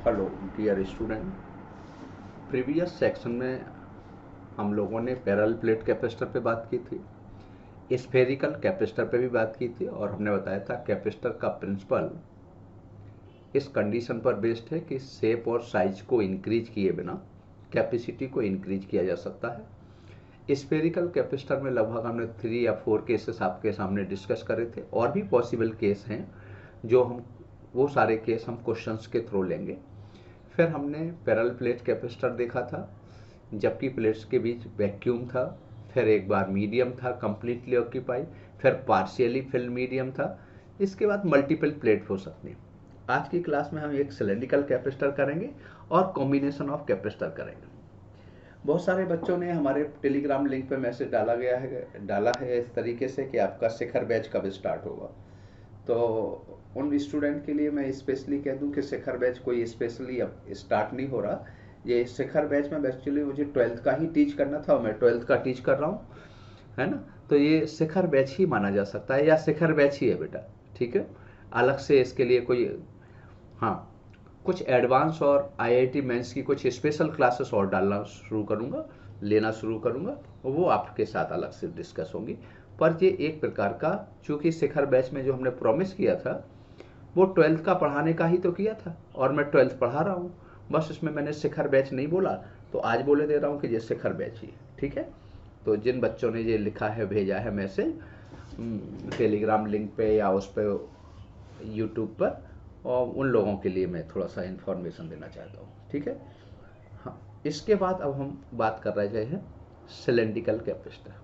Hello dear student. Previous section में हम लोगों ने पैरेलल प्लेट कैपेसिटर पे बात की थी, स्फेरिकल कैपेसिटर पे भी बात की थी और हमने बताया था कैपेसिटर का प्रिंसिपल इस कंडीशन पर बेस्ड है कि शेप और साइज को इंक्रीज किए बिना कैपेसिटी को इंक्रीज किया जा सकता है। स्फेरिकल कैपेसिटर में लगभग हमने 3 या 4 केसेस आपके सामने डिस्कस करे थे और भी पॉसिबल केस हैं जो वो सारे केस हम क्वेश्चंस के थ्रू लेंगे। फिर हमने पैरेलल प्लेट कैपेसिटर देखा था जबकि प्लेट्स के बीच वैक्यूम था, फिर एक बार मीडियम था कंप्लीटली ऑक्यूपाई, फिर पार्शियली फिल्ड मीडियम था, इसके बाद मल्टीपल प्लेट हो सकती हैं। आज की क्लास में हम एक सिलेंड्रिकल कैपेसिटर करेंगे और कॉम्बिनेशन ऑफ कैपेसिटर करेंगे। बहुत सारे बच्चों ने हमारे टेलीग्राम लिंक पे मैसेज डाला है इस तरीके से कि आपका शिखर बैच कब स्टार्ट होगा। तो उन स्टूडेंट के लिए मैं स्पेशली कह दूं कि शिखर बैच कोई स्पेशली अब स्टार्ट नहीं हो रहा। ये शिखर बैच में एक्चुअली मुझे 12th का ही टीच करना था और मैं 12th का टीच कर रहा हूँ, है ना। तो ये शिखर बैच ही माना जा सकता है या शिखर बैच ही है बेटा, ठीक है। अलग से इसके लिए कोई, हाँ, कुछ एडवांस और आईआईटी मेंस की कुछ स्पेशल क्लासेस और लेना शुरू करूँगा, वो आपके साथ अलग से डिस्कस होंगी। पर ये एक प्रकार का, चूंकि शिखर बैच में जो हमने प्रॉमिस किया था वो 12th का पढ़ाने का ही तो किया था और मैं 12th पढ़ा रहा हूँ, बस इसमें मैंने शिखर बैच नहीं बोला तो आज बोले दे रहा हूँ कि ये शिखर बैच ही, ठीक है। तो जिन बच्चों ने ये लिखा है, भेजा है मैसेज टेलीग्राम लिंक पे या उस पर यूट्यूब पर, और उन लोगों के लिए मैं थोड़ा सा इन्फॉर्मेशन देना चाहता हूँ, ठीक है। हाँ, इसके बाद अब हम बात कर रहे हैं सिलेंड्रिकल कैपेसिटर।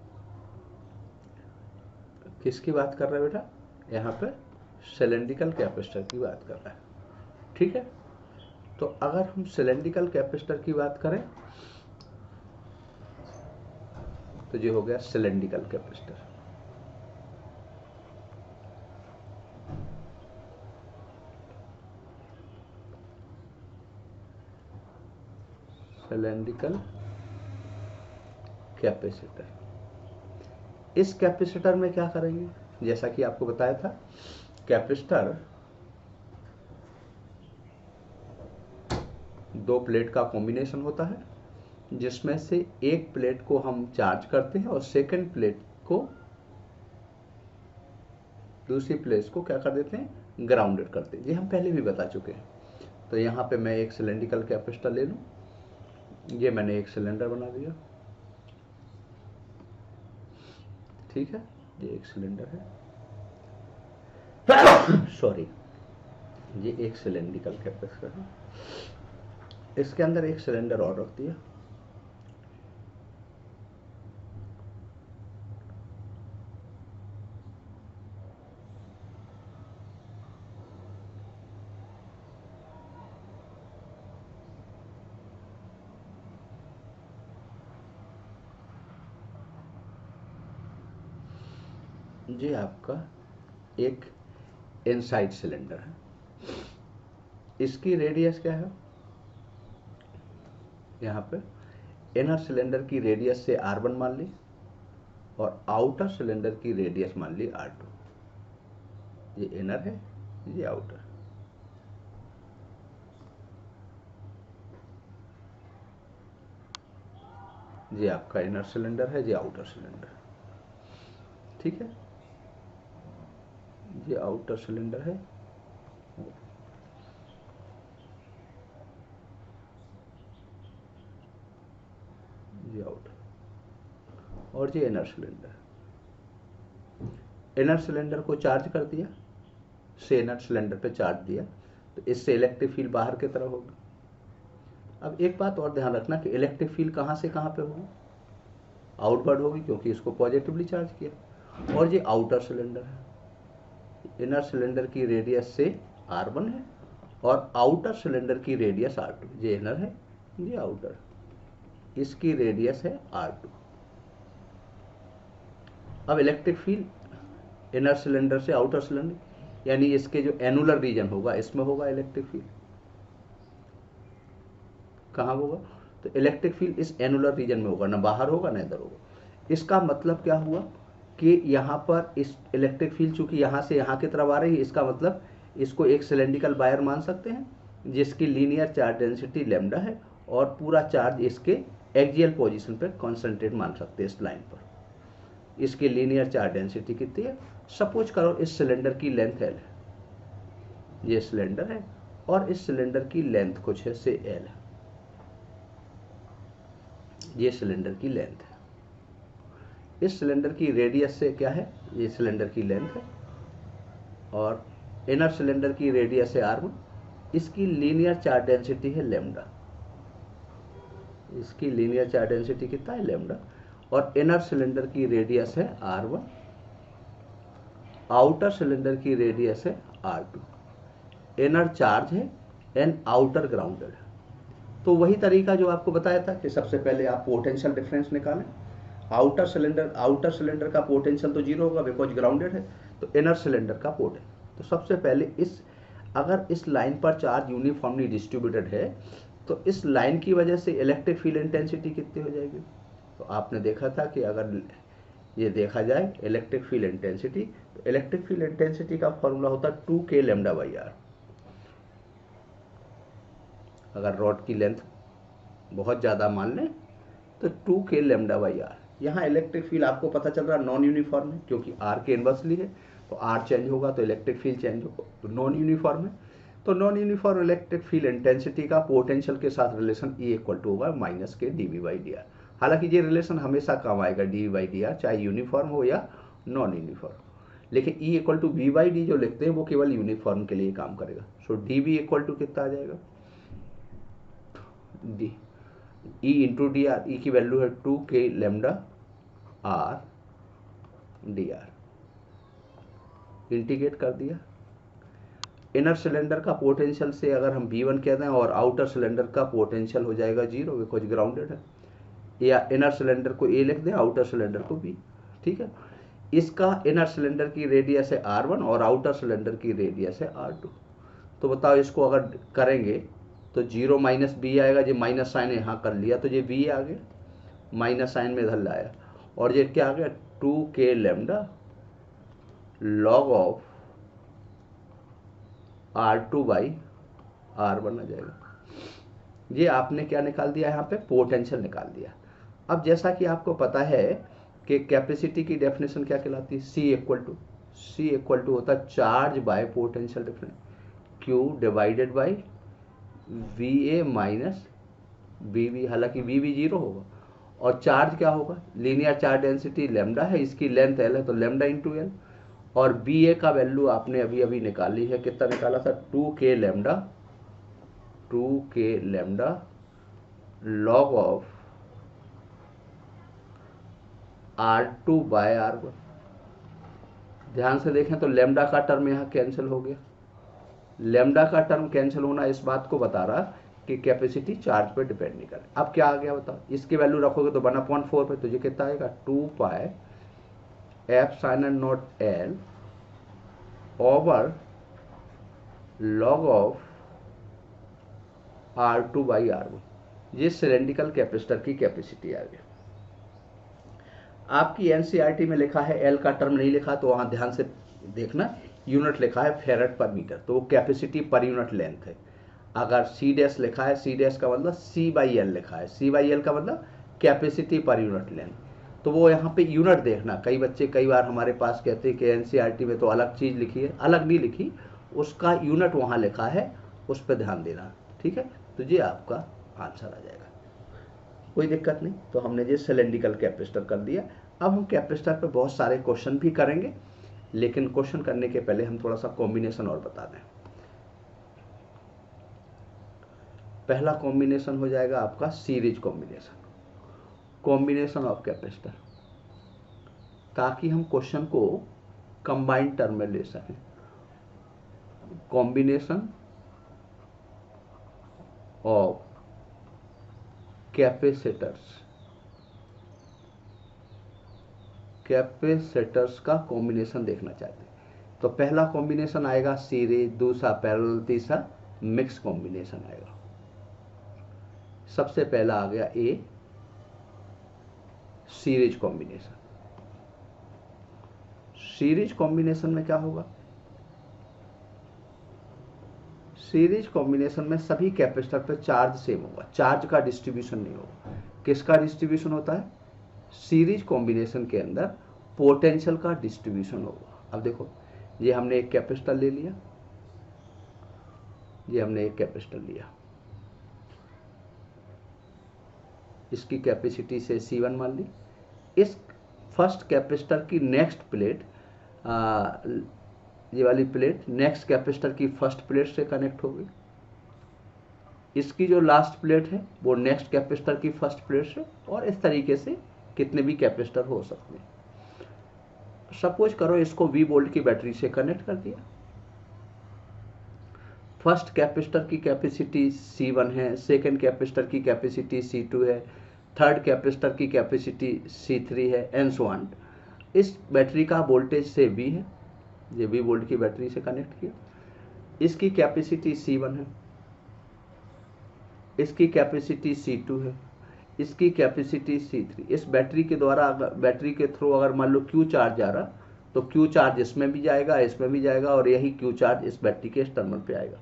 किसकी बात कर रहे हैं बेटा? यहाँ पे सिलेंड्रिकल कैपेसिटर की बात कर रहा है, ठीक है। तो अगर हम सिलेंड्रिकल कैपेसिटर की बात करें तो ये हो गया सिलेंड्रिकल कैपेसिटर। सिलेंड्रिकल कैपेसिटर, इस कैपेसिटर में क्या करेंगे? जैसा कि आपको बताया था, कैपेसिटर दो प्लेट का कॉम्बिनेशन होता है जिसमें से एक प्लेट को हम चार्ज करते हैं और सेकंड प्लेट को, दूसरी प्लेट को क्या कर देते हैं? ग्राउंडेड करते हैं। ये हम पहले भी बता चुके हैं। तो यहाँ पे मैं एक सिलेंड्रिकल कैपेसिटर ले लूँ, ये मैंने एक सिलेंडर बना दिया, ठीक है। ये एक सिलेंडर है सॉरी, ये एक सिलेंड्रिकल कैपेसिटर है। इसके अंदर एक सिलेंडर और रख दिया, ये आपका एक इनसाइड सिलेंडर है। इसकी रेडियस क्या है? यहाँ पे इनर सिलेंडर की रेडियस से R1 मान ली और आउटर सिलेंडर की रेडियस मान ली R2। ये इनर है, ये आउटर। ये आपका इनर सिलेंडर है, ये आउटर सिलेंडर, ठीक है। ये आउटर सिलेंडर है, ये आउटर, और ये इनर सिलेंडर। इनर सिलेंडर को चार्ज कर दिया, से इनर सिलेंडर पे चार्ज दिया तो इससे इलेक्ट्रिक फील्ड बाहर की तरफ होगी। अब एक बात और ध्यान रखना कि इलेक्ट्रिक फील्ड कहाँ से कहाँ पे होगी? आउटवर्ड होगी, क्योंकि इसको पॉजिटिवली चार्ज किया। और ये आउटर सिलेंडर है, इनर सिलेंडर की रेडियस से R1 है और आउटर सिलेंडर की रेडियस R2। ये इनर है, ये आउटर, इसकी रेडियस है R2। अब इलेक्ट्रिक फील्ड इनर सिलेंडर से आउटर सिलेंडर, यानी इसके जो एनुलर रीजन होगा इसमें होगा इलेक्ट्रिक फील्ड। कहाँ होगा? तो इलेक्ट्रिक फील्ड इस एनुलर रीजन में होगा, ना बाहर होगा ना इधर होगा। इसका मतलब क्या हुआ कि यहाँ पर इस इलेक्ट्रिक फील्ड चूंकि यहाँ से यहाँ की तरफ आ रही है, इसका मतलब इसको एक सिलेंड्रिकल वायर मान सकते हैं, जिसकी लीनियर चार्ज डेंसिटी लैम्डा है और पूरा चार्ज इसके एक्सियल पोजीशन पे कॉन्सेंट्रेट मान सकते हैं इस लाइन पर। इसकी लीनियर चार्ज डेंसिटी कितनी है? सपोज करो इस सिलेंडर की लेंथ L है, ये सिलेंडर है और इस सिलेंडर की लेंथ कुछ है से L है, ये सिलेंडर की लेंथ है। इस सिलेंडर की रेडियस से क्या है? ये सिलेंडर की लेंथ है और इनर सिलेंडर की रेडियस है R1। इसकी लीनियर चार्ज डेंसिटी है लैम्डा, इसकी लीनियर चार्ज डेंसिटी कितना है? लैम्डा। और इनर सिलेंडर की रेडियस है R1, आउटर सिलेंडर की रेडियस है R2। इनर चार्ज है एंड आउटर ग्राउंडेड है। तो वही तरीका जो आपको बताया था कि सबसे पहले आप पोटेंशियल डिफरेंस निकालें। आउटर सिलेंडर का पोटेंशियल तो जीरो होगा बिकॉज ग्राउंडेड है, तो इनर सिलेंडर का पोटेंशियल। तो सबसे पहले अगर इस लाइन पर चार्ज यूनिफॉर्मली डिस्ट्रीब्यूटेड है तो इस लाइन की वजह से इलेक्ट्रिक फील्ड इंटेंसिटी कितनी हो जाएगी? तो आपने देखा था कि अगर ये देखा जाए इलेक्ट्रिक फील्ड इंटेंसिटी, तो इलेक्ट्रिक फील्ड इंटेंसिटी का फॉर्मूला होता है 2K लैम्डा बाई आर। अगर रॉड की लेंथ बहुत ज़्यादा मान लें तो 2K लैम्डा बाई आर। यहाँ इलेक्ट्रिक फील्ड आपको पता चल रहा है नॉन यूनिफॉर्म है क्योंकि आर के इन्वर्सली है, तो आर चेंज होगा तो इलेक्ट्रिक फील्ड चेंज होगा, तो नॉन यूनिफॉर्म है। तो non uniform electric field intensity का पोटेंशियल के साथ रिलेशन E इक्वल टू होगा माइनस के D V by D R. हालांकि ये रिलेशन हमेशा काम आएगा D V by D R, चाहे यूनिफॉर्म हो या नॉन यूनिफॉर्म, लेकिन E equal to V by D जो लिखते हैं वो केवल यूनिफॉर्म के लिए काम करेगा। So D V equal to कितना आ जाएगा? D E into D R, E की वैल्यू है 2K lambda R D R. Integrate कर दिया। इनर सिलेंडर का पोटेंशियल से अगर हम V1 कहते हैं और आउटर सिलेंडर का पोटेंशियल हो जाएगा जीरो बिकॉज ग्राउंडेड है, या इनर सिलेंडर को A लिख दें, आउटर सिलेंडर को B। ठीक है, इसका इनर सिलेंडर की रेडियस है R1 और आउटर सिलेंडर की रेडियस है R2। तो बताओ इसको अगर करेंगे तो जीरो माइनस बी आएगा, जो माइनस साइन यहाँ कर लिया तो ये बी आ गया, माइनस साइन में इधर लाया, और ये क्या आ गया? 2K lambda log of R2 by R1 आ जाएगा। ये आपने क्या निकाल दिया? यहाँ पे पोटेंशियल निकाल दिया। अब जैसा कि आपको पता है कि कैपेसिटी की डेफिनेशन क्या कहलाती है? C इक्वल टू होता है charge by potential difference, Q divided by VA minus VB। हालांकि VB जीरो होगा और चार्ज क्या होगा? लीनियर चार्ज डेंसिटी लैम्डा है, इसकी लेंथ L है तो लैम्डा इंटू एल, और BA का वैल्यू आपने अभी अभी निकाली है, कितना निकाला था? 2K lambda log of R2 bye R1। ध्यान से देखें तो लैम्डा का टर्म यहाँ कैंसिल हो गया। लैम्डा का टर्म कैंसिल होना इस बात को बता रहा कि कैपेसिटी चार्ज पे डिपेंड नहीं करे। अब क्या आ गया बताओ? इसकी वैल्यू रखोगे तो 1/4 पे, तो ये कितना आएगा? 2 pi epsilon naught L over log of R2 by R1। ये सिलेंड्रिकल कैपेसिटर की कैपेसिटी आ गई। आपकी एनसीईआरटी में लिखा है, एल का टर्म नहीं लिखा तो वहां ध्यान से देखना, यूनिट लिखा है फेरेड पर मीटर, तो वो कैपेसिटी पर यूनिट लेंथ है। अगर सी डैश लिखा है, सी डैश का मतलब C बाई एल लिखा है, C बाई एल का मतलब कैपेसिटी पर यूनिट लेंथ, तो वो यहाँ पे यूनिट देखना। कई बच्चे कई बार हमारे पास कहते हैं कि एनसीईआरटी में तो अलग चीज़ लिखी है, अलग नहीं लिखी, उसका यूनिट वहाँ लिखा है, उस पर ध्यान देना। ठीक है, तो ये आपका आंसर आ जाएगा, कोई दिक्कत नहीं। तो हमने ये सिलेंड्रिकल कैपेसिटर कर दिया। अब हम कैपेसिटर पे बहुत सारे क्वेश्चन भी करेंगे, लेकिन क्वेश्चन करने के पहले हम थोड़ा सा कॉम्बिनेशन और बता दें। पहला कॉम्बिनेशन हो जाएगा आपका सीरीज कॉम्बिनेशन ऑफ कैपेसिटर, ताकि हम क्वेश्चन को कंबाइंड टर्म में ले सकें। कॉम्बिनेशन ऑफ कैपेसिटर्स का कॉम्बिनेशन देखना चाहते हैं। तो पहला कॉम्बिनेशन आएगा सीरीज, दूसरा पैरेलल, तीसरा मिक्स कॉम्बिनेशन आएगा। सबसे पहला आ गया ए, सीरीज कॉम्बिनेशन। सीरीज कॉम्बिनेशन में क्या होगा? सीरीज कॉम्बिनेशन में सभी कैपेसिटर पे चार्ज सेम होगा, चार्ज का डिस्ट्रीब्यूशन नहीं होगा। किसका डिस्ट्रीब्यूशन होता है? सीरीज कॉम्बिनेशन के अंदर पोटेंशियल का डिस्ट्रीब्यूशन होगा। अब देखो, ये हमने एक कैपेसिटर ले लिया, ये हमने एक कैपेसिटर लिया, इसकी कैपेसिटी से C1 मान ली। इस फर्स्ट कैपेसिटर की नेक्स्ट प्लेट, ये वाली प्लेट नेक्स्ट कैपेसिटर की फर्स्ट प्लेट से कनेक्ट होगी। इसकी जो लास्ट प्लेट है वो नेक्स्ट कैपेसिटर की फर्स्ट प्लेट से, और इस तरीके से कितने भी कैपेसिटर हो सकते हैं। सपोज करो इसको V वोल्ट की बैटरी से कनेक्ट कर दिया। फर्स्ट कैपेसिटर की कैपेसिटी C1 है, सेकेंड कैपेसिटर की कैपेसिटी C2 है, थर्ड कैपेसिटर की कैपेसिटी C3 है, एंड सो ऑन। इस बैटरी का वोल्टेज से V है, ये V वोल्ट की बैटरी से कनेक्ट किया। इसकी कैपेसिटी C1 है, इसकी कैपेसिटी C2 है, इसकी कैपेसिटी C3। इस बैटरी के द्वारा, बैटरी के थ्रू अगर मान लो Q चार्ज जा रहा, तो Q चार्ज इसमें भी जाएगा, इसमें भी जाएगा, और यही Q चार्ज इस बैटरी के टर्मिनल पे आएगा।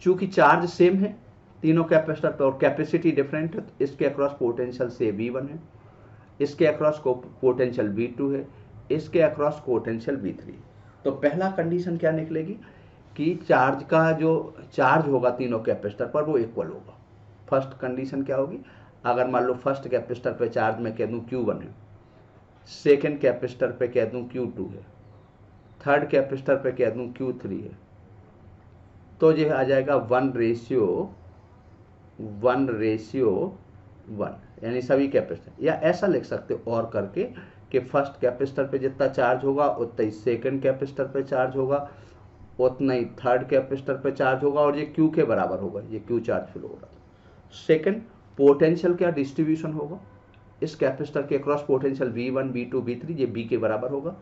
चूंकि चार्ज सेम है तीनों कैपेसिटर पे और कैपेसिटी डिफरेंट है, तो इसके अक्रॉस पोटेंशियल से V1 है, इसके अक्रॉस पोटेंशियल V2 है, इसके अक्रॉस पोटेंशियल V3। तो पहला कंडीशन क्या निकलेगी कि चार्ज का जो चार्ज होगा तीनों कैपेसिटर पर वो इक्वल होगा। फर्स्ट कंडीशन क्या होगी? अगर मान लो फर्स्ट कैपेसिटर पे चार्ज मैं कह दूं Q1 है, सेकेंड कैपेसिटर पे कह दूं Q2 है, थर्ड कैपेसिटर पे कह दूं Q3 है, तो ये आ जाएगा 1:1, यानी सभी कैपेसिटर। या ऐसा लिख सकते हो और करके कि फर्स्ट कैपेसिटर पे जितना चार्ज होगा उतना ही सेकेंड कैपेसिटर पे चार्ज होगा, उतना ही थर्ड कैपेसिटर पे चार्ज होगा, और ये Q के बराबर होगा, ये Q चार्ज फ्लो हो रहा है। सेकेंड, पोटेंशियल क्या डिस्ट्रीब्यूशन होगा? इस कैपेसिटर के across potential V1, V2, V3, ये B के बराबर होगा।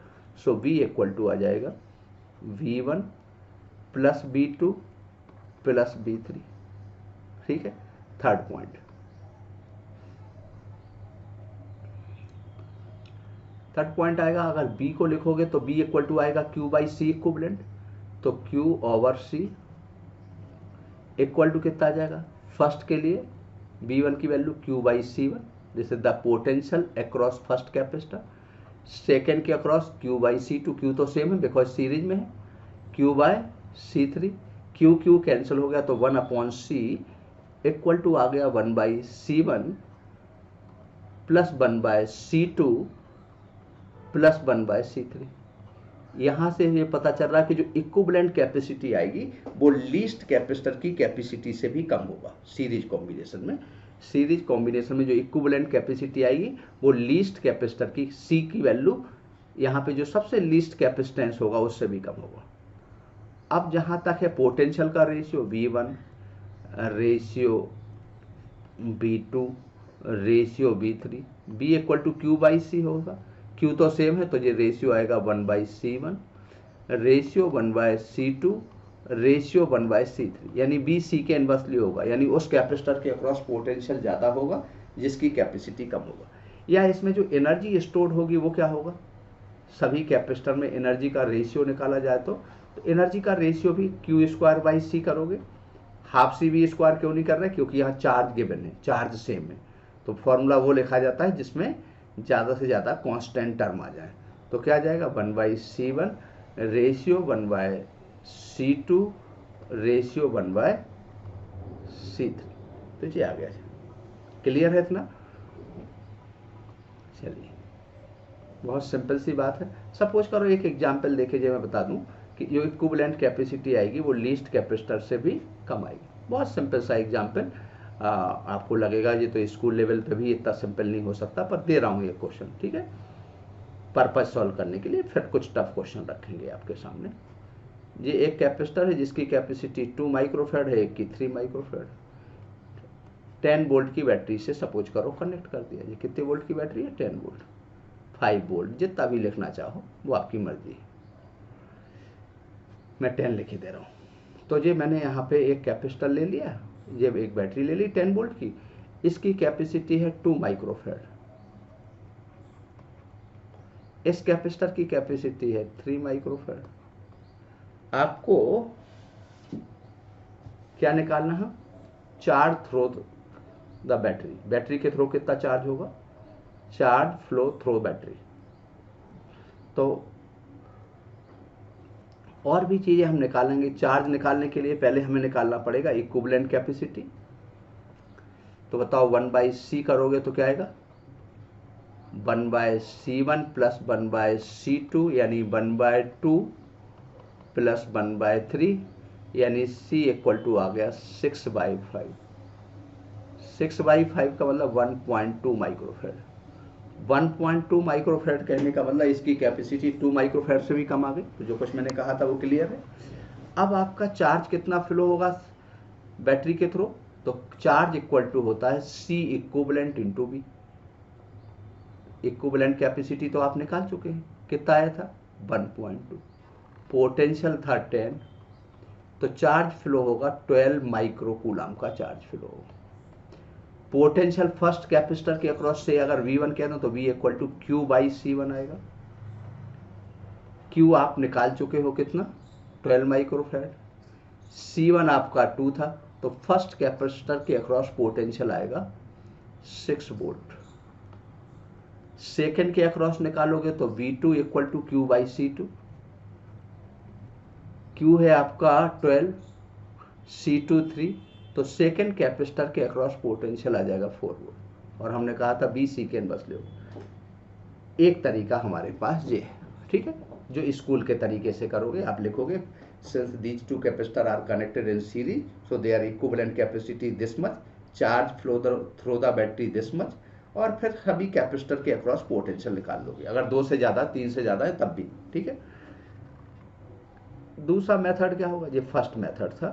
सो V इक्वल टू आ जाएगा V1 plus V2 plus V3। ठीक है। थर्ड पॉइंट आएगा, अगर B को लिखोगे तो B इक्वल टू आएगा Q/C इक्विवेलेंट। तो Q/C इक्वल टू कितना आ जाएगा? फर्स्ट के लिए V1 की value Q/C1, this is the potential across first capacitor. Second के अक्रॉस Q/C2, Q तो सेम है बिकॉज सीरीज में है, Q/C3, Q कैंसिल हो गया तो 1/C इक्वल टू आ गया 1/C1 plus 1/C2 plus 1/C3। यहां से ये पता चल रहा है कि जो इक्विवेलेंट कैपेसिटी आएगी वो लीस्ट कैपेसिटर की कैपेसिटी से भी कम होगा। सीरीज कॉम्बिनेशन में जो इक्विवेलेंट कैपेसिटी आएगी वो लीस्ट कैपेसिटर की C की वैल्यू, यहाँ पे जो सबसे लीस्ट कैपेसिटेंस होगा उससे भी कम होगा। अब जहां तक है पोटेंशियल का ratio V1 ratio V2 ratio V3, B equal to Q/C होगा। Q तो सेम है तो ये रेशियो आएगा 1/C1 ratio 1/C2 ratio 1/C3, यानी B C के इनवर्सली होगा, यानी उस कैपेसिटर के अक्रॉस पोटेंशियल ज़्यादा होगा जिसकी कैपेसिटी कम होगा। या इसमें जो एनर्जी स्टोर्ड होगी वो क्या होगा? सभी कैपेसिटर में एनर्जी का रेशियो निकाला जाए तो एनर्जी का रेशियो भी Q² करोगे। हाफ CV² क्यों नहीं कर रहे? क्योंकि यहाँ चार्ज गिवन है, चार्ज सेम है, तो फॉर्मूला वो लिखा जाता है जिसमें ज़्यादा से ज़्यादा कांस्टेंट टर्म आ जाए। तो क्या आ जाएगा? 1/C1 ratio 1/C2 ratio 1/C3। तो ये आ गया। क्लियर है इतना? चलिए, बहुत सिंपल सी बात है। सपोज करो एक एग्जाम्पल देखे जो मैं बता दूं कि जो इक्विवेलेंट कैपेसिटी आएगी वो लीस्ट कैपेसिटर से भी कम आएगी। बहुत सिंपल सा एग्जाम्पल, आपको लगेगा ये तो स्कूल लेवल पे भी इतना सिंपल नहीं हो सकता, पर दे रहा हूँ ये क्वेश्चन, ठीक है, पर्पज सॉल्व करने के लिए। फिर कुछ टफ क्वेश्चन रखेंगे आपके सामने। ये एक कैपेसिटर है जिसकी कैपेसिटी 2 माइक्रोफेड है, एक की 3 माइक्रोफेड। 10 वोल्ट की बैटरी से सपोज करो कनेक्ट कर दिया। ये कितने वोल्ट की बैटरी है? 10 वोल्ट, 5 वोल्ट, जितना भी लिखना चाहो वो आपकी मर्जी है। मैं 10 लिख ही दे रहा हूँ। तो ये मैंने यहाँ पे एक कैपेसिटर ले लिया, ये एक बैटरी ले ली 10 वोल्ट की, इसकी कैपेसिटी है 2 माइक्रोफेड। इस कैपेसिटर की कैपेसिटी है 3 माइक्रोफेड। आपको क्या निकालना है? Charge through the battery, battery के थ्रू कितना चार्ज होगा, चार्ज फ्लो थ्रो बैटरी। तो और भी चीजें हम निकालेंगे। चार्ज निकालने के लिए पहले हमें निकालना पड़ेगा इक्विवेलेंट कैपेसिटी। तो बताओ 1/c करोगे तो क्या आएगा, 1/c1 प्लस 1/c2 यानी 1/2 प्लस 1/3 यानी c इक्वल टू आ गया 6/5। 6/5 का मतलब 1.2 माइक्रोफेड। 1.2 माइक्रोफेड कहने का मतलब इसकी कैपेसिटी 2 माइक्रोफेड से भी कम आ गई। तो जो कुछ मैंने कहा था वो क्लियर है। अब आपका चार्ज कितना फ्लो होगा बैटरी के थ्रू, तो चार्ज इक्वल टू होता है C equivalent into B. Equivalent capacity तो आप निकाल चुके हैं, कितना आया था 1.2, पोटेंशियल था 10, तो चार्ज फ्लो होगा 12 माइक्रो कूलम का चार्ज फ्लो होगा। पोटेंशियल फर्स्ट कैपेसिटर के अक्रॉस से अगर V1 कहना तो V इक्वल टू Q/C1 आएगा। Q आप निकाल चुके हो कितना, 12 माइक्रोफेड। C1 आपका 2 था, तो फर्स्ट कैपेसिटर के अक्रॉस पोटेंशियल आएगा 6 वोल्ट। सेकेंड के अक्रॉस निकालोगे तो V2 equal to Q/C2। Q है आपका 12, C2 3, तो सेकेंड कैपेसिटर के अक्रॉस पोटेंशियल आ जाएगा 4 वोल्ट। और हमने कहा था 20 सेकेंड बस लो। एक तरीका हमारे पास ये है, ठीक है, जो स्कूल के तरीके से करोगे। आप लिखोगे since these two capacitor are connected in series so their equivalent capacity this much, charge flow through the battery this much, और फिर सभी कैपेसिटर के अक्रॉस पोटेंशियल निकाल लोगे। अगर 2 से ज़्यादा 3 से ज़्यादा है तब भी, ठीक है। दूसरा मेथड क्या होगा, ये फर्स्ट मेथड था,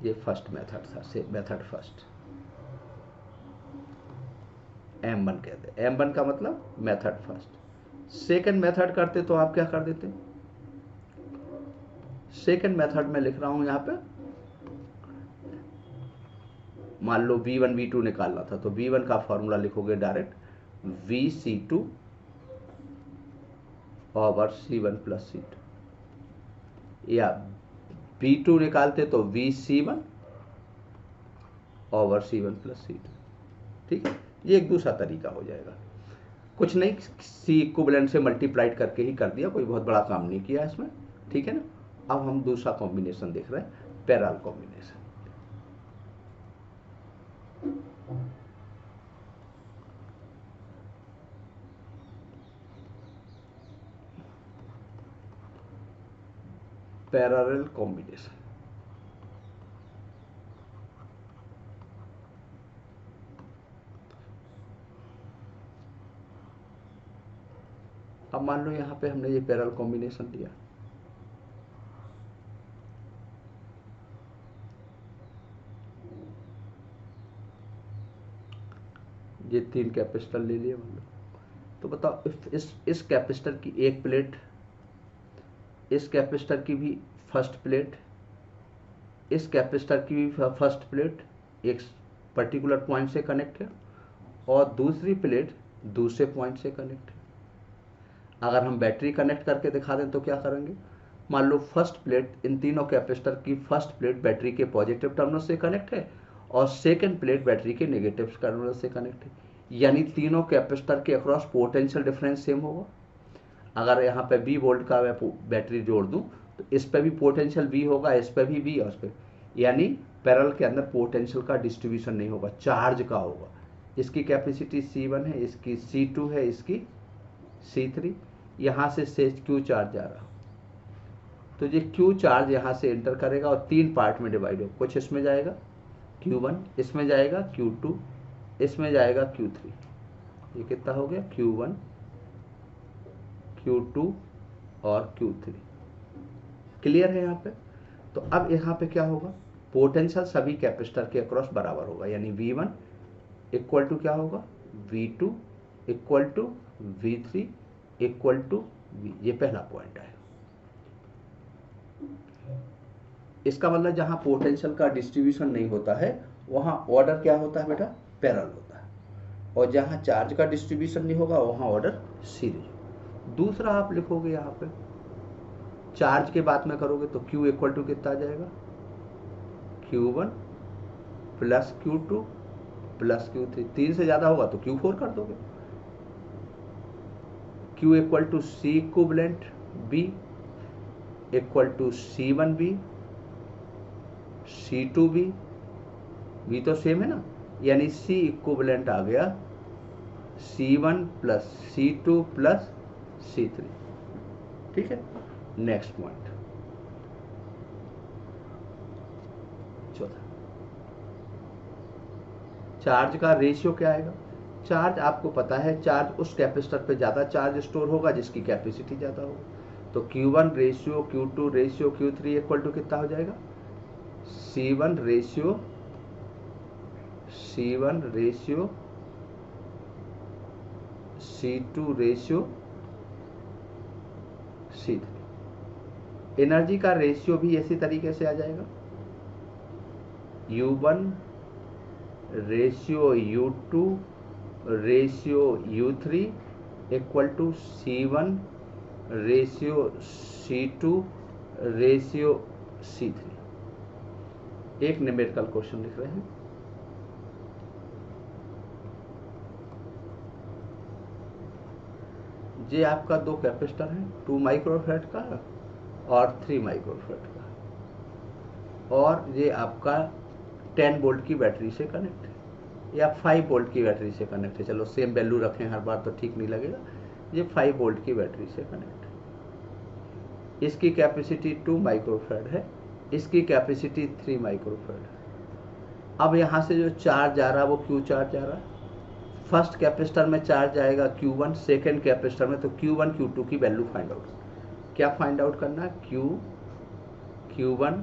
ये फर्स्ट मेथड था, से मेथड फर्स्ट M1 कहते हैं। M1 का मतलब मेथड फर्स्ट। सेकंड मेथड करते तो आप क्या कर देते, सेकंड मेथड में लिख रहा हूं यहां पे, मान लो V1 V2 निकालना था तो V1 का फॉर्मूला लिखोगे direct VC2 over C1 plus C2, या V2 निकालते तो VC1 over C1 plus C2, ठीक है। ये एक दूसरा तरीका हो जाएगा। कुछ नहीं, C इक्विवेलेंट से मल्टीप्लाइड करके ही कर दिया, कोई बहुत बड़ा काम नहीं किया इसमें, ठीक है ना। अब हम दूसरा कॉम्बिनेशन देख रहे हैं, पैरेलल कॉम्बिनेशन। पैरेलल कॉम्बिनेशन, अब मान लो यहाँ पे हमने ये पैरेलल कॉम्बिनेशन दिया, ये 3 कैपेसिटर ले लिए मान लो। तो बताओ इस कैपेसिटर की एक प्लेट, इस कैपेसिटर की भी फर्स्ट प्लेट, इस कैपेसिटर की भी फर्स्ट प्लेट एक पर्टिकुलर पॉइंट से कनेक्ट है और दूसरी प्लेट दूसरे पॉइंट से कनेक्ट है। अगर हम बैटरी कनेक्ट करके दिखा दें तो क्या करेंगे, मान लो फर्स्ट प्लेट, इन तीनों कैपेसिटर की फर्स्ट प्लेट बैटरी के पॉजिटिव टर्मिनल से कनेक्ट है और सेकंड प्लेट बैटरी के नेगेटिव टर्मिनल से कनेक्ट है, यानी तीनों कैपेसिटर के अक्रॉस पोटेंशियल डिफरेंस सेम होगा। अगर यहाँ पे V वोल्ट का मैं बैटरी जोड़ दूं तो इस पे भी पोटेंशियल V होगा, इस पे भी V और इस पे, यानी पैरेलल के अंदर पोटेंशियल का डिस्ट्रीब्यूशन नहीं होगा, चार्ज का होगा। इसकी कैपेसिटी C1 है, इसकी C2 है, इसकी C3, यहाँ से Q चार्ज जा रहा, तो ये Q चार्ज यहाँ से एंटर करेगा और 3 पार्ट में डिवाइड हो, कुछ इसमें जाएगा Q1, इसमें जाएगा Q2, इसमें जाएगा Q3। ये कितना हो गया, Q1, Q2 और Q3। क्लियर है यहाँ पे। तो अब यहाँ पे क्या होगा, पोटेंशियल सभी कैपेसिटर के अक्रॉस बराबर होगा, यानी V1 इक्वल टू क्या होगा, V2 equal to V3 equal to V। ये पहला पॉइंट है। इसका मतलब जहां पोटेंशियल का डिस्ट्रीब्यूशन नहीं होता है वहां ऑर्डर क्या होता है बेटा, पैरेलल होता है, और जहां चार्ज का डिस्ट्रीब्यूशन नहीं होगा वहां ऑर्डर सीरीज। दूसरा आप लिखोगे यहाँ पे चार्ज के बाद में करोगे तो Q इक्वल टू कितना आ जाएगा, Q1 plus Q2 plus Q3, 3 से ज़्यादा होगा तो Q4 कर दोगे। Q equal to C equivalent B equal to C1B C2B, B तो सेम है ना, यानी C इक्विवेलेंट आ गया C1 plus C2 plus C3। ठीक है, नेक्स्ट पॉइंट चौथा, चार्ज का रेशियो क्या आएगा। चार्ज आपको पता है, चार्ज उस कैपेसिटर पे ज़्यादा चार्ज स्टोर होगा जिसकी कैपेसिटी ज़्यादा होगी। तो Q1 ratio Q2 ratio Q3 equal to कितना हो जाएगा, C1 ratio C2 ratio C3। Energy का रेशियो भी इसी तरीके से आ जाएगा, U1 ratio U2 ratio U3 equal to C1 ratio C2 ratio C3। एक न्यूमेरिकल क्वेश्चन लिख रहे हैं, ये आपका दो कैपेसिटर है, 2 माइक्रोफैराड का और 3 माइक्रोफैराड का, और ये आपका 10 वोल्ट की बैटरी से कनेक्ट है या 5 वोल्ट की बैटरी से कनेक्ट है। चलो सेम वैल्यू रखें हर बार तो ठीक नहीं लगेगा, ये 5 वोल्ट की बैटरी से कनेक्ट है। इसकी कैपेसिटी 2 माइक्रोफैराड है, इसकी कैपेसिटी 3 माइक्रोफैराड है। अब यहाँ से जो चार्ज आ रहा है वो क्यू चार्ज आ रहा है। फर्स्ट कैपेसिटर में चार्ज आएगा Q1, सेकेंड कैपेसिटर में, तो Q1 Q2 की वैल्यू फाइंड आउट, क्या फाइंड आउट करना है, Q1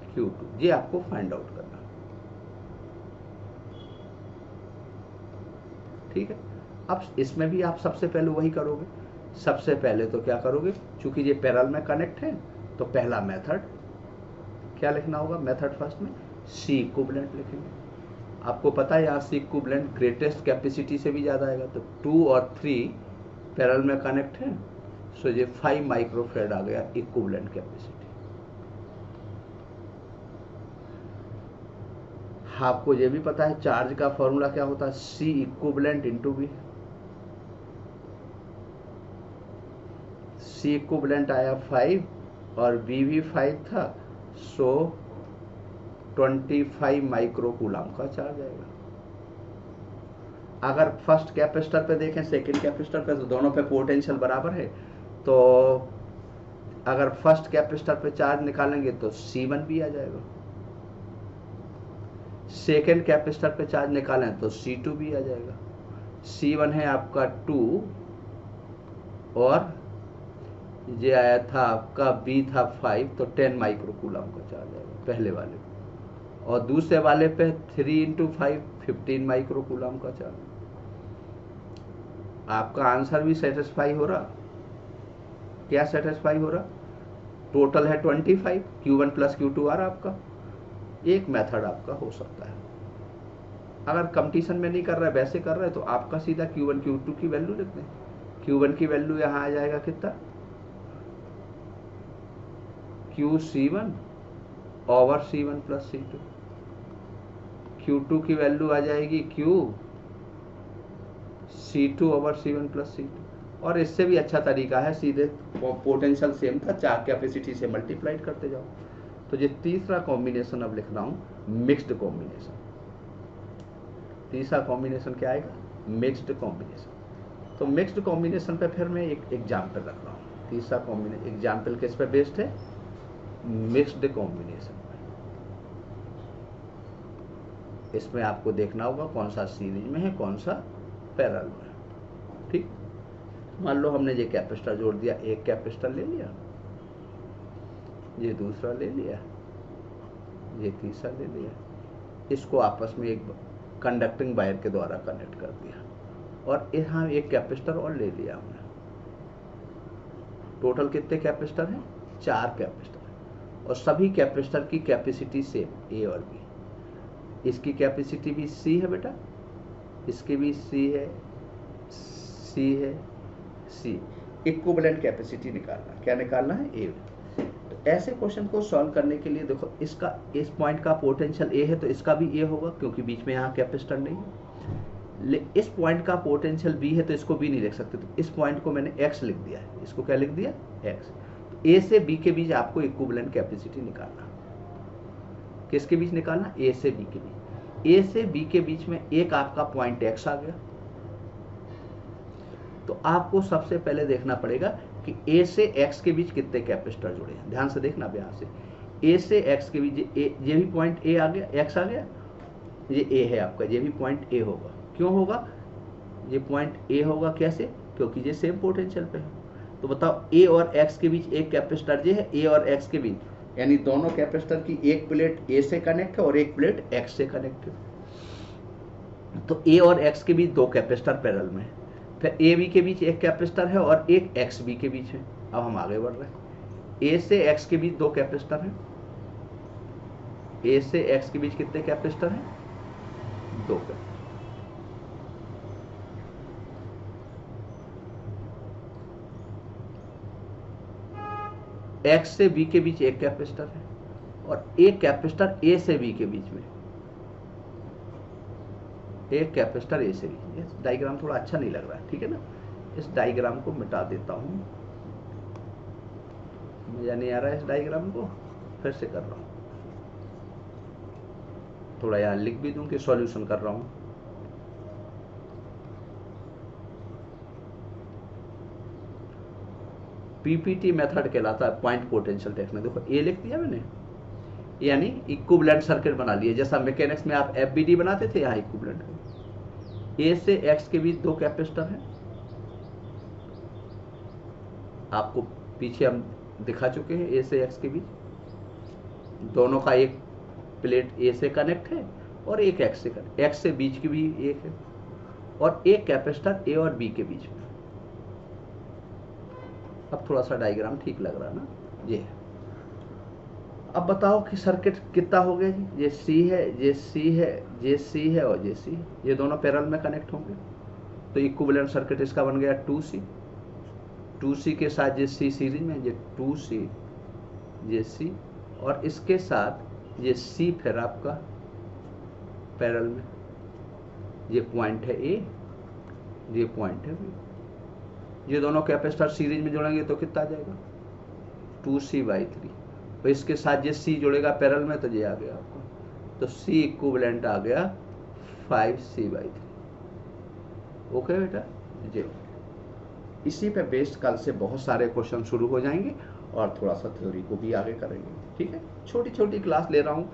Q2, ये आपको फाइंड आउट करना है। ठीक है, अब इसमें भी आप सबसे पहले वही करोगे। सबसे पहले तो क्या करोगे, चूंकि ये पैरेलल में कनेक्ट है तो पहला मेथड क्या लिखना होगा, मेथड फर्स्ट में C इक्विवेलेंट लिखेंगे। आपको पता है यहाँ C इक्विवेलेंट ग्रेटेस्ट कैपेसिटी से भी ज़्यादा आएगा, तो 2 और 3 पैरेलल में कनेक्ट है, सो ये 5 माइक्रोफैराड आ गया इक्विवेलेंट कैपेसिटी। आपको ये भी पता है चार्ज का फॉर्मूला क्या होता है, C equivalent into V। C equivalent आया 5 और V भी 5 था, सो 25 माइक्रोकूलम का चार्ज आएगा। अगर फर्स्ट कैपेसिटर पे देखें, सेकेंड कैपेसिटर पे, तो दोनों पे पोटेंशियल बराबर है, तो अगर फर्स्ट कैपेसिटर पे चार्ज निकालेंगे तो C1 भी आ जाएगा, सेकेंड कैपेसिटर पे चार्ज निकालें तो C2 भी आ जाएगा। C1 है आपका 2 और ये आया था आपका B था 5, तो 10 माइक्रोकूलम का चार्ज आएगा पहले वाले, और दूसरे वाले पे 3 इंटू 5 15 माइक्रोकूलम का चार्ज। आपका आंसर भी सेटिस्फाई हो रहा, क्या सेटिस्फाई हो रहा, टोटल है 25, Q1 प्लस Q2 आ रहा आपका। एक मेथड आपका हो सकता है, अगर कंपटीशन में नहीं कर रहा है वैसे कर रहा है तो आपका सीधा Q1 Q2 की वैल्यू लिख दें। Q1 की वैल्यू यहाँ आ जाएगा कितना, QC1 over C1 plus C2। Q2 की वैल्यू आ जाएगी QC2 over C1 plus C2। और इससे भी अच्छा तरीका है, सीधे पोटेंशियल सेम था, 4 कैपेसिटी से मल्टीप्लाइड करते जाओ। तो ये तीसरा कॉम्बिनेशन अब लिख रहा हूँ, मिक्स्ड कॉम्बिनेशन। तीसरा कॉम्बिनेशन क्या आएगा, मिक्स्ड कॉम्बिनेशन। तो मिक्स्ड कॉम्बिनेशन पे फिर मैं एक एग्जाम्पल रख रहा हूँ। तीसरा कॉम्बिनेशन एग्जाम्पल किस पे बेस्ड है, मिक्स्ड कॉम्बिनेशन। इसमें आपको देखना होगा कौन सा सीरीज में है, कौन सा पैरेलल में है। ठीक, मान लो हमने ये कैपेसिटर जोड़ दिया, एक कैपेसिटर ले लिया, ये दूसरा ले लिया, ये तीसरा ले लिया, इसको आपस में एक कंडक्टिंग वायर के द्वारा कनेक्ट कर दिया, और यहाँ एक कैपेसिटर और ले लिया हमने। टोटल कितने कैपेसिटर हैं, 4 कैपेसिटर हैं, और सभी कैपेसिटर की कैपेसिटी सेम, ए और बी। इसकी कैपेसिटी भी C है बेटा, इसकी भी C है, C है, C, इक्विवेलेंट कैपेसिटी निकालना। क्या निकालना है? ए। तो ऐसे क्वेश्चन को सॉल्व करने के लिए देखो, इसका इस पॉइंट का पोटेंशियल ए है तो इसका भी ए होगा, क्योंकि बीच में यहाँ कैपेसिटर नहीं है। इस पॉइंट का पोटेंशियल बी है तो इसको बी नहीं लिख सकते, तो इस पॉइंट को मैंने एक्स लिख दिया है। इसको क्या लिख दिया? एक्स। तो ए से बी के बीच आपको इक्विवेलेंट कैपेसिटी निकालना। किसके बीच निकालना? ए से बी के बीच। ए से बी के बीच में एक आपका पॉइंट एक्स आ गया, तो आपको सबसे पहले देखना पड़ेगा कि ए से एक्स के बीच कितने कैपेसिटर जुड़े हैं। ध्यान से देखना, अब यहाँ से ए से एक्स के बीच ये भी पॉइंट ए आ गया, एक्स आ गया, ये ए है आपका, ये भी पॉइंट ए होगा। क्यों होगा? ये पॉइंट ए होगा, कैसे? क्योंकि ये सेम पोटेंशियल पे है। तो बताओ, ए और एक्स के बीच एक कैपेसिटर ये है, ए और एक्स के बीच, यानी दोनों कैपेसिटर की एक प्लेट ए से कनेक्ट है और एक प्लेट एक्स से कनेक्ट है। तो ए और एक्स के बीच दो कैपेसिटर पैरेलल में है। फिर ए बी के बीच एक कैपेसिटर है और एक एक्स बी के बीच है। अब हम आगे बढ़ रहे हैं। ए से एक्स के बीच दो कैपेसिटर हैं। ए से एक्स के बीच कितने कैपेसिटर हैं? दो कैपेसिटर। एक्स से बी के बीच एक कैपेसिटर है और एक कैपेसिटर ए से बी के बीच में, एक कैपेसिटर ए से बी। इस डायग्राम थोड़ा अच्छा नहीं लग रहा है, ठीक है ना? इस डायग्राम को मिटा देता हूं, मजा नहीं आ रहा है इस डायग्राम को, फिर से कर रहा हूं। थोड़ा यहां लिख भी दूं कि सॉल्यूशन कर रहा हूं। पीपीटी मेथड कहलाता है पॉइंट पोटेंशियल देखना। देखो, ए लिख दिया मैंने, यानी इक्विवेलेंट सर्किट बना लिए, जैसा मैकेनिक्स में आप एफबीडी बनाते थे, यहाँ इक्विवेलेंट। ए से एक्स के बीच दो कैपेसिटर हैं, आपको पीछे हम दिखा चुके हैं। ए से एक्स के बीच दोनों का एक प्लेट ए से कनेक्ट है और एक एक्स से कनेक्ट, एक्स से बीच की भी एक है, और एक कैपेसिटर ए और बी के बीच में। अब थोड़ा सा डायग्राम ठीक लग रहा है ना? ये है। अब बताओ कि सर्किट कितना हो गया जी? ये सी है, ये सी है, ये सी है और ये सी है। ये दोनों पैरेलल में कनेक्ट होंगे, तो इक्विवेलेंट सर्किट इसका बन गया 2C। 2C के साथ ये सी सीरीज में, ये 2C, ये सी, और इसके साथ ये सी फिर आपका पैरेलल में। ये पॉइंट है ए, ये पॉइंट है बी। ये दोनों कैपेसिटर सीरीज में जोड़ेंगे तो कितना आ जाएगा? 2C/3। तो इसके साथ ये C जुड़ेगा पैरेलल में, तो ये आ गया आपको, तो C इक्विवेलेंट आ गया 5C/3। ओके बेटा जी। इसी पे बेस्ड कल से बहुत सारे क्वेश्चन शुरू हो जाएंगे और थोड़ा सा थ्योरी को भी आगे करेंगे, ठीक है? छोटी छोटी क्लास ले रहा हूँ,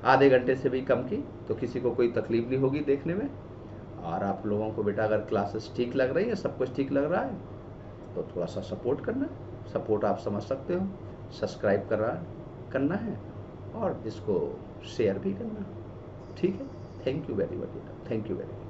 आधे घंटे से भी कम की, तो किसी को कोई तकलीफ नहीं होगी देखने में। और आप लोगों को बेटा अगर क्लासेस ठीक लग रही है, सब कुछ ठीक लग रहा है, तो थोड़ा सा सपोर्ट करना। सपोर्ट आप समझ सकते हो, सब्सक्राइब करना है और जिसको शेयर भी करना, ठीक है? थैंक यू वेरी मच बेटा, थैंक यू वेरी मच।